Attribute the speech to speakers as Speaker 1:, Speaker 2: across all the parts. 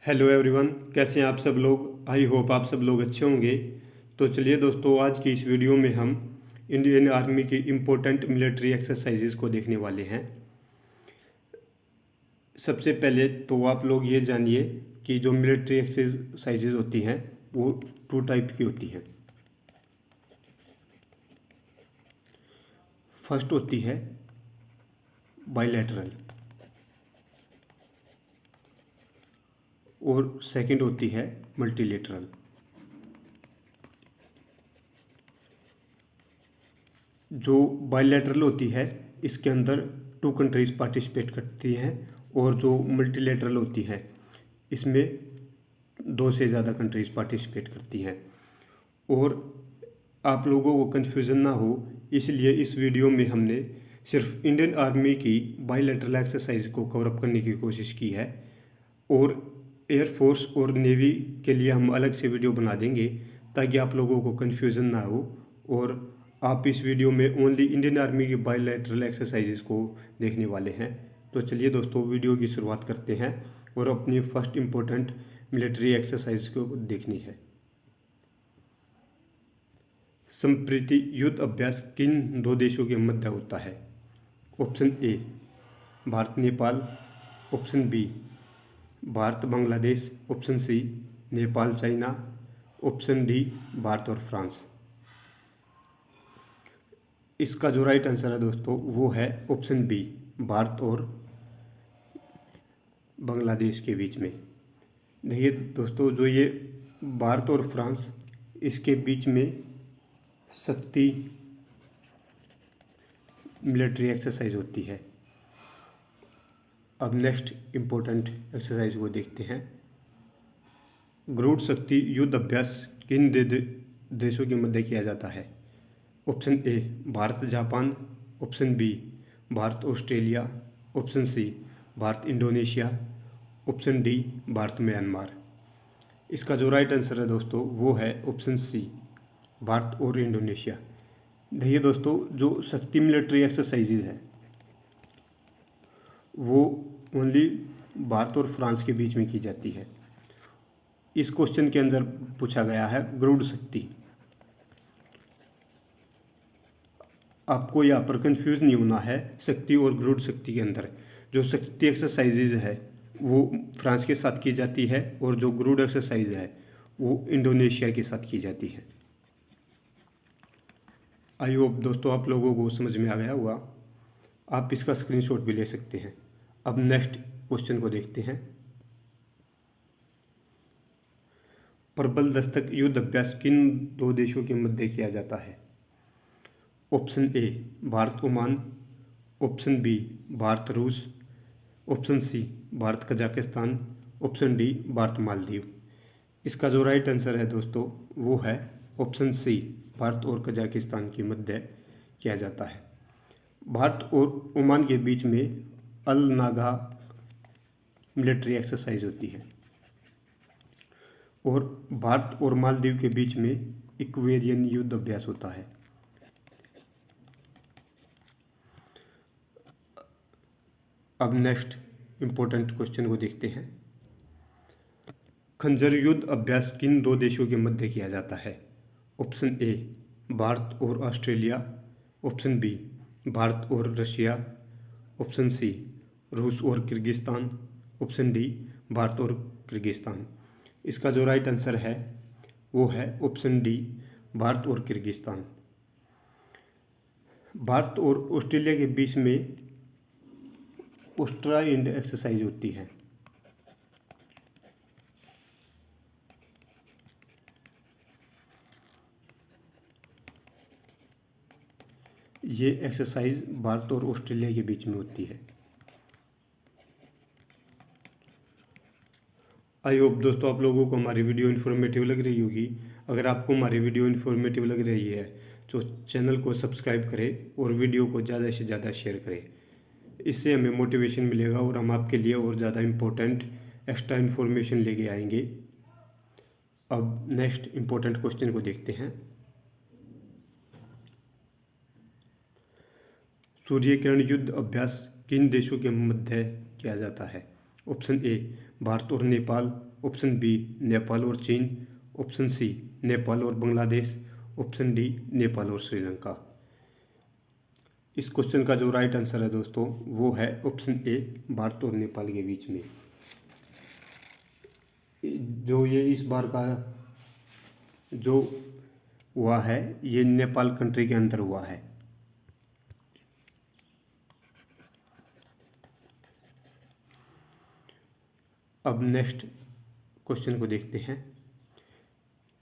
Speaker 1: Hello everyone, कैसे हैं आप सब लोग। आई होप आप सब लोग अच्छे होंगे। तो चलिए दोस्तों, आज की इस वीडियो में हम इंडियन आर्मी की इम्पोर्टेंट मिलिट्री एक्सरसाइजेज को देखने वाले हैं। सबसे पहले तो आप लोग ये जानिए कि जो मिलिट्री एक्सरसाइजेज होती हैं वो टू टाइप की होती हैं। फर्स्ट होती है बायलैटरल और सेकंड होती है मल्टीलेटरल। जो बायलैटरल होती है इसके अंदर टू कंट्रीज़ पार्टिसिपेट करती हैं, और जो मल्टीलेटरल होती है इसमें दो से ज़्यादा कंट्रीज़ पार्टिसिपेट करती हैं। और आप लोगों को कन्फ्यूज़न ना हो, इसलिए इस वीडियो में हमने सिर्फ इंडियन आर्मी की बायलैटरल एक्सरसाइज को कवरअप करने की कोशिश की है, और एयरफोर्स और नेवी के लिए हम अलग से वीडियो बना देंगे ताकि आप लोगों को कन्फ्यूज़न ना हो, और आप इस वीडियो में ओनली इंडियन आर्मी की बायलैटरल एक्सरसाइजेज को देखने वाले हैं। तो चलिए दोस्तों, वीडियो की शुरुआत करते हैं और अपनी फर्स्ट इम्पोर्टेंट मिलिट्री एक्सरसाइज को देखनी है। संप्रीति युद्ध अभ्यास किन दो देशों के मध्य होता है? Option A Bharat Nepal, option B Bharat Bangladesh, option C Nepal China, option D Bharat और फ्रांस। इसका जो राइट आंसर है दोस्तों वो है ऑप्शन बी, भारत और बांग्लादेश के बीच में। देखिए दोस्तों, जो ये भारत और फ्रांस इसके बीच में शक्ति मिलिट्री एक्सरसाइज होती है। अब नेक्स्ट इम्पोर्टेंट एक्सरसाइज को देखते हैं। गरुड़ शक्ति युद्ध अभ्यास किन देशों के मध्य किया जाता है? Option A Bharat Japan, option B Bharat Australia, option C Bharat Indonesia, option D Bharat Myanmar. इसका जो राइट आंसर है दोस्तों वो है ऑप्शन सी, भारत और इंडोनेशिया। देखिए दोस्तों, जो शक्ति मिलिट्री एक्सरसाइजेज है वो ओनली भारत और फ्रांस के बीच में की जाती है। इस क्वेश्चन के अंदर पूछा गया है गरुड़ शक्ति। आपको यहाँ पर कंफ्यूज नहीं होना है। शक्ति और गरुड़ शक्ति के अंदर जो शक्ति एक्सरसाइजेज है वो फ्रांस के साथ की जाती है, और जो गरुड़ एक्सरसाइज है वो इंडोनेशिया के साथ की जाती है। आई होप दोस्तों आप लोगों को समझ में आ गया होगा। आप इसका स्क्रीनशॉट भी ले सकते हैं। अब नेक्स्ट क्वेश्चन को देखते हैं। प्रबल दस्तक युद्ध अभ्यास किन दो देशों के मध्य किया जाता है? Option A Bharat Oman, option B Bharat रूस, option C Bharat Kazakhstan, option D Bharat Maldives. इसका जो राइट आंसर है दोस्तों वो है ऑप्शन सी, भारत और कजाकिस्तान के मध्य किया जाता है। भारत और ओमान के बीच में अल नागा मिलिट्री एक्सरसाइज होती है, और भारत और मालदीव के बीच में इक्वेरियन युद्ध अभ्यास होता है। अब नेक्स्ट इम्पोर्टेंट क्वेश्चन को देखते हैं। खंजर युद्ध अभ्यास किन दो देशों के मध्य किया जाता है? ऑप्शन ए भारत और ऑस्ट्रेलिया, ऑप्शन बी भारत और रशिया, ऑप्शन सी रूस और किर्गिस्तान, ऑप्शन डी भारत और किर्गिस्तान। इसका जो राइट आंसर है वो है ऑप्शन डी, भारत और किर्गिस्तान। भारत और ऑस्ट्रेलिया के बीच में ओस्ट्राइंड एक्सरसाइज होती है। ये एक्सरसाइज भारत और ऑस्ट्रेलिया के बीच में होती है। आई होप दोस्तों आप लोगों को हमारी वीडियो इन्फॉर्मेटिव लग रही होगी। अगर आपको हमारी वीडियो इन्फॉर्मेटिव लग रही है तो चैनल को सब्सक्राइब करें और वीडियो को ज़्यादा से ज़्यादा शेयर करें। इससे हमें मोटिवेशन मिलेगा और हम आपके लिए और ज़्यादा इम्पोर्टेंट एक्स्ट्रा इन्फॉर्मेशन लेके आएंगे। अब नेक्स्ट इम्पोर्टेंट क्वेश्चन को देखते हैं। सूर्य किरण युद्ध अभ्यास किन देशों के मध्य किया जाता है? ऑप्शन ए भारत और नेपाल, ऑप्शन बी नेपाल और चीन, ऑप्शन सी नेपाल और बांग्लादेश, ऑप्शन डी नेपाल और श्रीलंका। इस क्वेश्चन का जो राइट आंसर है दोस्तों वो है ऑप्शन ए भारत और नेपाल के बीच में। जो ये इस बार का जो हुआ है ये नेपाल कंट्री के अंदर हुआ है। अब नेक्स्ट क्वेश्चन को देखते हैं।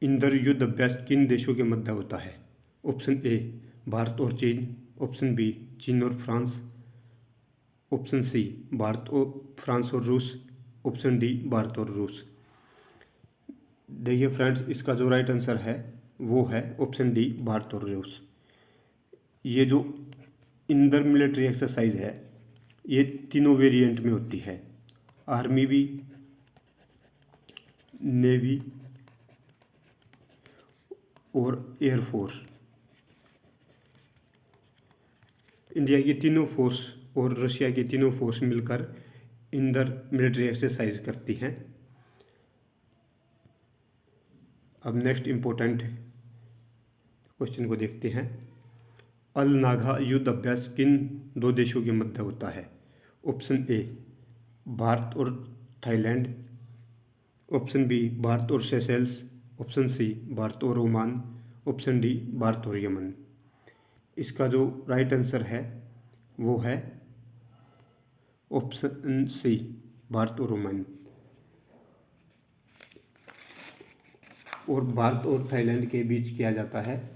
Speaker 1: इंदर युद्ध अभ्यास किन देशों के मध्य होता है? ऑप्शन ए भारत और चीन, ऑप्शन बी चीन और फ्रांस, ऑप्शन सी भारत और फ्रांस और रूस, ऑप्शन डी भारत और रूस। देखिए फ्रेंड्स, इसका जो राइट आंसर है वो है ऑप्शन डी भारत और रूस। ये जो इंदर मिलिट्री एक्सरसाइज है ये तीनों वेरिएंट में होती है, आर्मी भी, नेवी और एयरफोर्स। इंडिया की तीनों फोर्स और रशिया की तीनों फोर्स मिलकर इंदर मिलिट्री एक्सरसाइज करती हैं। अब नेक्स्ट इम्पोर्टेंट क्वेश्चन को देखते हैं। अल नागा युद्ध अभ्यास किन दो देशों के मध्य होता है? ऑप्शन ए भारत और थाईलैंड, ऑप्शन बी भारत और सेशेल्स, ऑप्शन सी भारत और ओमान, ऑप्शन डी भारत और यमन। इसका जो राइट आंसर है वो है ऑप्शन सी भारत और ओमान। और भारत और थाईलैंड के बीच किया जाता है।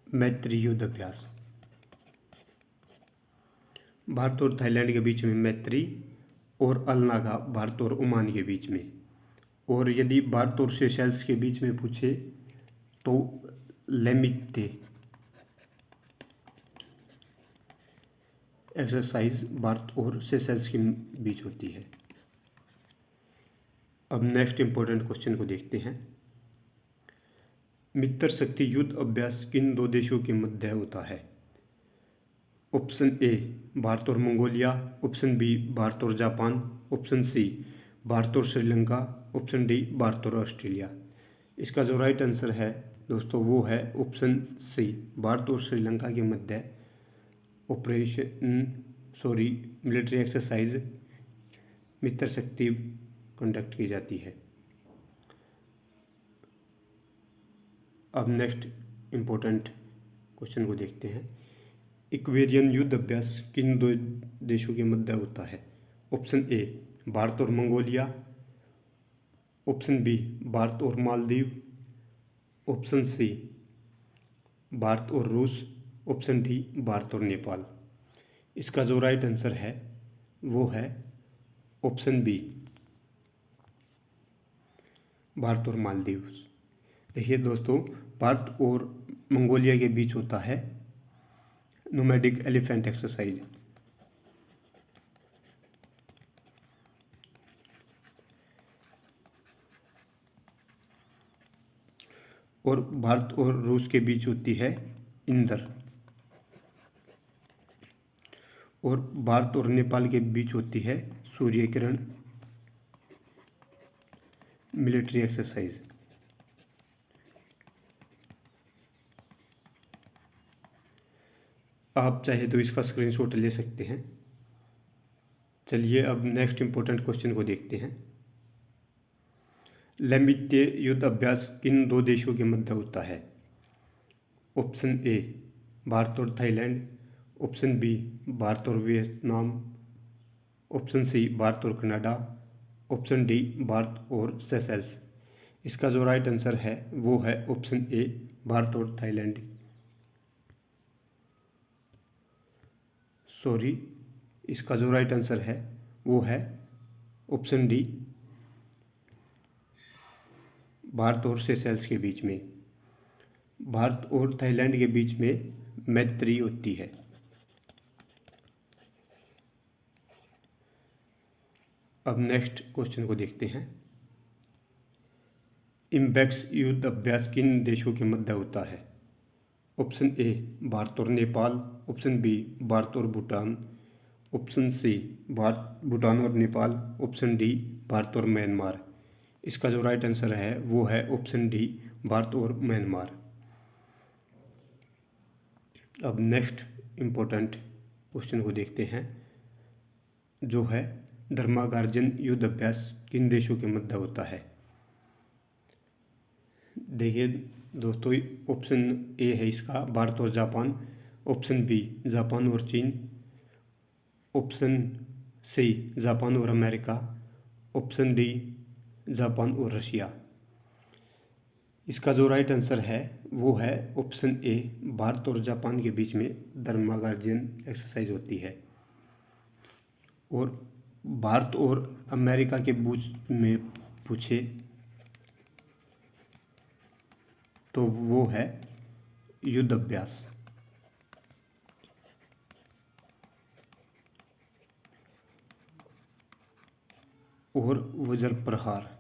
Speaker 1: मैत्री युद्ध अभ्यास। भारत और थाईलैंड के बीच में मैत्री और अल नागा भारत और ओमान के बीच में। और यदि भारत और सेशेल्स के बीच में पूछे तो लेमिते एक्सरसाइज भारत और सेशेल्स के बीच होती है। अब नेक्स्ट इंपॉर्टेंट क्वेश्चन को देखते हैं। मित्र शक्ति युद्ध अभ्यास किन दो देशों के मध्य होता है? ऑप्शन ए भारत और मंगोलिया, ऑप्शन बी भारत और जापान, ऑप्शन सी भारत और श्रीलंका, ऑप्शन डी भारत और ऑस्ट्रेलिया। इसका जो राइट आंसर है दोस्तों वो है ऑप्शन सी भारत और श्रीलंका के मध्य मिलिट्री एक्सरसाइज मित्र शक्ति कंडक्ट की जाती है। अब नेक्स्ट इम्पोर्टेंट क्वेश्चन को देखते हैं। इक्वेरियन युद्ध अभ्यास किन दो देशों के मध्य होता है? ऑप्शन ए भारत और मंगोलिया, ऑप्शन बी भारत और मालदीव, ऑप्शन सी भारत और रूस, ऑप्शन डी भारत और नेपाल। इसका जो राइट आंसर है वो है ऑप्शन बी भारत और मालदीव। देखिए दोस्तों, भारत और मंगोलिया के बीच होता है नोमैडिक एलिफेंट एक्सरसाइज। और भारत और रूस के बीच होती है इंदर। और भारत और नेपाल के बीच होती है सूर्य किरण मिलिट्री एक्सरसाइज। आप चाहे तो इसका स्क्रीनशॉट ले सकते हैं। चलिए अब नेक्स्ट इंपॉर्टेंट क्वेश्चन को देखते हैं। लेमिते युद्ध अभ्यास किन दो देशों के मध्य होता है? ऑप्शन ए भारत और थाईलैंड, ऑप्शन बी भारत और वियतनाम, ऑप्शन सी भारत और कनाडा, ऑप्शन डी भारत और सेशेल्स। इसका जो राइट आंसर है वो है ऑप्शन ए भारत और थाईलैंड। इसका जो राइट आंसर है वो है ऑप्शन डी भारत और सेशेल्स के बीच में। भारत और थाईलैंड के बीच में मैत्री होती है। अब नेक्स्ट क्वेश्चन को देखते हैं। इम्बैक्स युद्ध अभ्यास किन देशों के मध्य होता है? ऑप्शन ए भारत और नेपाल, ऑप्शन बी भारत और भूटान, ऑप्शन सी भारत भूटान और नेपाल, ऑप्शन डी भारत और म्यांमार। इसका जो राइट आंसर है वो है ऑप्शन डी भारत और म्यांमार। अब नेक्स्ट इम्पोर्टेंट क्वेश्चन को देखते हैं, जो है धर्मागार्जन युद्ध अभ्यास किन देशों के मध्य होता है। देखिए दोस्तों, ऑप्शन ए है इसका भारत और जापान, ऑप्शन बी जापान और चीन, ऑप्शन सी जापान और अमेरिका, ऑप्शन डी जापान और रशिया। इसका जो राइट आंसर है वो है ऑप्शन ए भारत और जापान के बीच में धर्मागार्जन एक्सरसाइज होती है। और भारत और अमेरिका के बीच में पूछे तो वो है युद्ध अभ्यास। और वज्र प्रहार।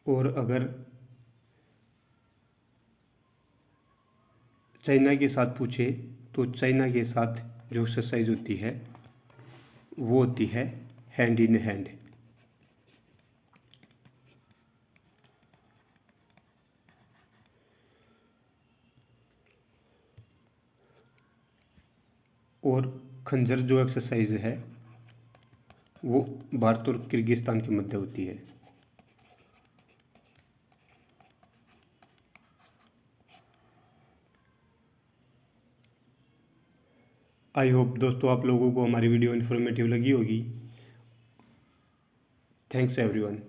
Speaker 1: और अगर चाइना के साथ पूछे तो चाइना के साथ जो एक्सरसाइज होती है वो होती है हैंड इन हैंड। और खंजर जो एक्सरसाइज है वो भारत और किर्गिस्तान के मध्य होती है। आई होप दोस्तों आप लोगों को हमारी वीडियो इन्फॉर्मेटिव लगी होगी। Thanks everyone.